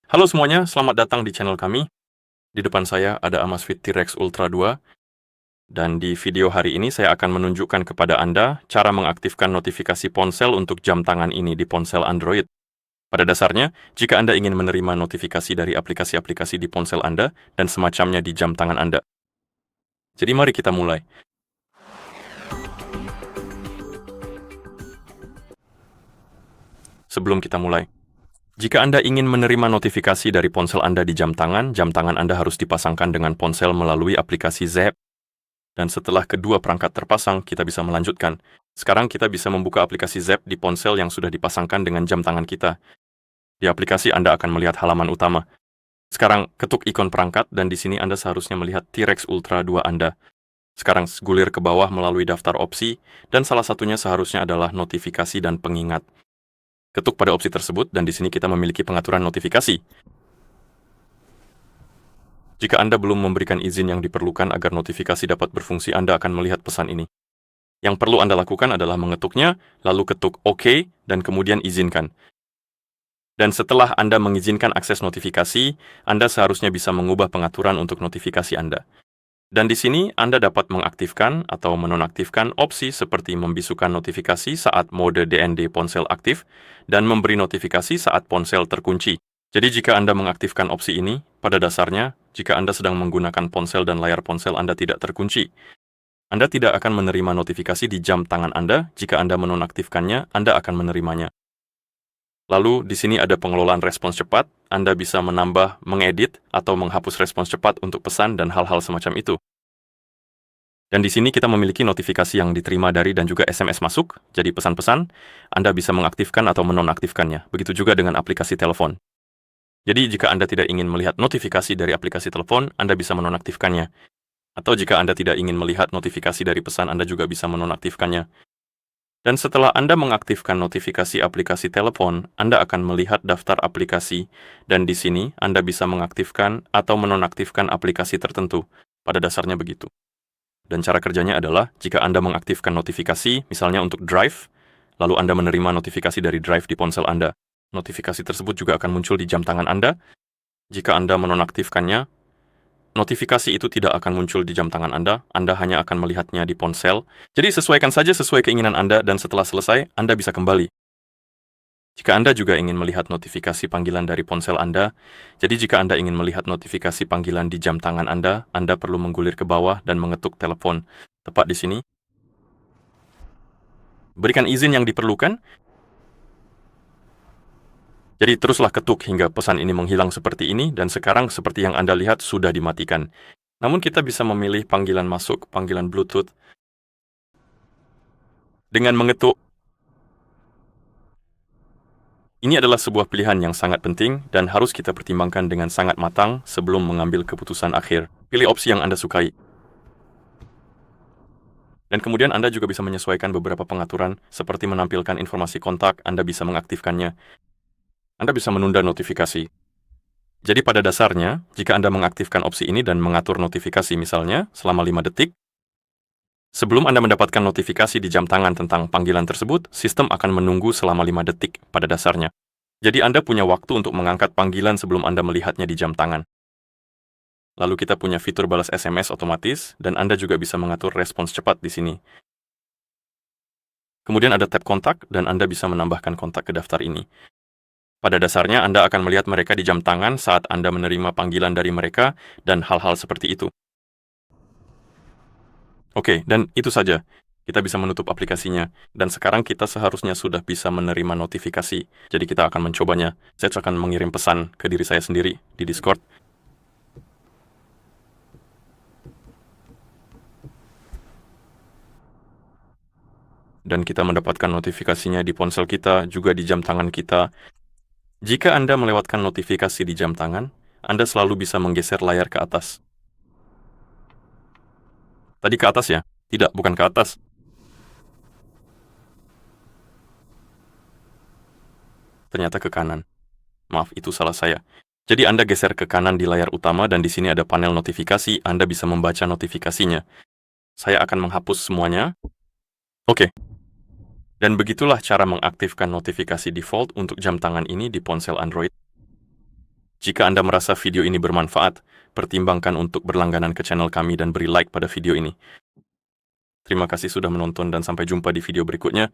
Halo semuanya, selamat datang di channel kami. Di depan saya ada Amazfit T-Rex Ultra 2, dan di video hari ini saya akan menunjukkan kepada Anda cara mengaktifkan notifikasi ponsel untuk jam tangan ini di ponsel Android. Pada dasarnya, jika Anda ingin menerima notifikasi dari aplikasi-aplikasi di ponsel Anda dan semacamnya di jam tangan Anda. Jadi mari kita mulai. Sebelum kita mulai, jika Anda ingin menerima notifikasi dari ponsel Anda di jam tangan Anda harus dipasangkan dengan ponsel melalui aplikasi Zepp. Dan setelah kedua perangkat terpasang, kita bisa melanjutkan. Sekarang kita bisa membuka aplikasi Zepp di ponsel yang sudah dipasangkan dengan jam tangan kita. Di aplikasi Anda akan melihat halaman utama. Sekarang ketuk ikon perangkat dan di sini Anda seharusnya melihat T-Rex Ultra 2 Anda. Sekarang gulir ke bawah melalui daftar opsi, dan salah satunya seharusnya adalah notifikasi dan pengingat. Ketuk pada opsi tersebut dan di sini kita memiliki pengaturan notifikasi. Jika Anda belum memberikan izin yang diperlukan agar notifikasi dapat berfungsi, Anda akan melihat pesan ini. Yang perlu Anda lakukan adalah mengetuknya, lalu ketuk OK, dan kemudian izinkan. Dan setelah Anda mengizinkan akses notifikasi, Anda seharusnya bisa mengubah pengaturan untuk notifikasi Anda. Dan di sini Anda dapat mengaktifkan atau menonaktifkan opsi seperti membisukan notifikasi saat mode DND ponsel aktif dan memberi notifikasi saat ponsel terkunci. Jadi jika Anda mengaktifkan opsi ini, pada dasarnya, jika Anda sedang menggunakan ponsel dan layar ponsel Anda tidak terkunci, Anda tidak akan menerima notifikasi di jam tangan Anda. Jika Anda menonaktifkannya, Anda akan menerimanya. Lalu, di sini ada pengelolaan respons cepat. Anda bisa menambah, mengedit, atau menghapus respons cepat untuk pesan dan hal-hal semacam itu. Dan di sini kita memiliki notifikasi yang diterima dari dan juga SMS masuk, jadi pesan-pesan, Anda bisa mengaktifkan atau menonaktifkannya. Begitu juga dengan aplikasi telepon. Jadi, jika Anda tidak ingin melihat notifikasi dari aplikasi telepon, Anda bisa menonaktifkannya. Atau jika Anda tidak ingin melihat notifikasi dari pesan, Anda juga bisa menonaktifkannya. Dan setelah Anda mengaktifkan notifikasi aplikasi telepon, Anda akan melihat daftar aplikasi, dan di sini Anda bisa mengaktifkan atau menonaktifkan aplikasi tertentu. Pada dasarnya begitu. Dan cara kerjanya adalah, jika Anda mengaktifkan notifikasi, misalnya untuk Drive, lalu Anda menerima notifikasi dari Drive di ponsel Anda. Notifikasi tersebut juga akan muncul di jam tangan Anda. Jika Anda menonaktifkannya, notifikasi itu tidak akan muncul di jam tangan Anda hanya akan melihatnya di ponsel. Jadi sesuaikan saja sesuai keinginan Anda dan setelah selesai, Anda bisa kembali. Jika Anda juga ingin melihat notifikasi panggilan dari ponsel Anda, jadi jika Anda ingin melihat notifikasi panggilan di jam tangan Anda perlu menggulir ke bawah dan mengetuk telepon. Tepat di sini. Berikan izin yang diperlukan. Jadi teruslah ketuk hingga pesan ini menghilang seperti ini, dan sekarang seperti yang Anda lihat sudah dimatikan. Namun kita bisa memilih panggilan masuk, panggilan Bluetooth, dengan mengetuk. Ini adalah sebuah pilihan yang sangat penting dan harus kita pertimbangkan dengan sangat matang sebelum mengambil keputusan akhir. Pilih opsi yang Anda sukai. Dan kemudian Anda juga bisa menyesuaikan beberapa pengaturan, seperti menampilkan informasi kontak, Anda bisa mengaktifkannya. Anda bisa menunda notifikasi. Jadi pada dasarnya, jika Anda mengaktifkan opsi ini dan mengatur notifikasi misalnya selama 5 detik, sebelum Anda mendapatkan notifikasi di jam tangan tentang panggilan tersebut, sistem akan menunggu selama 5 detik pada dasarnya. Jadi Anda punya waktu untuk mengangkat panggilan sebelum Anda melihatnya di jam tangan. Lalu kita punya fitur balas SMS otomatis, dan Anda juga bisa mengatur respons cepat di sini. Kemudian ada tab kontak, dan Anda bisa menambahkan kontak ke daftar ini. Pada dasarnya, Anda akan melihat mereka di jam tangan saat Anda menerima panggilan dari mereka, dan hal-hal seperti itu. Oke, dan itu saja. Kita bisa menutup aplikasinya, dan sekarang kita seharusnya sudah bisa menerima notifikasi. Jadi kita akan mencobanya. Saya akan mengirim pesan ke diri saya sendiri di Discord. Dan kita mendapatkan notifikasinya di ponsel kita, juga di jam tangan kita. Jika Anda melewatkan notifikasi di jam tangan, Anda selalu bisa menggeser layar ke atas. Tadi ke atas ya? Tidak, bukan ke atas. Ternyata ke kanan. Maaf, itu salah saya. Jadi Anda geser ke kanan di layar utama dan di sini ada panel notifikasi, Anda bisa membaca notifikasinya. Saya akan menghapus semuanya. Oke. Dan begitulah cara mengaktifkan notifikasi default untuk jam tangan ini di ponsel Android. Jika Anda merasa video ini bermanfaat, pertimbangkan untuk berlangganan ke channel kami dan beri like pada video ini. Terima kasih sudah menonton dan sampai jumpa di video berikutnya.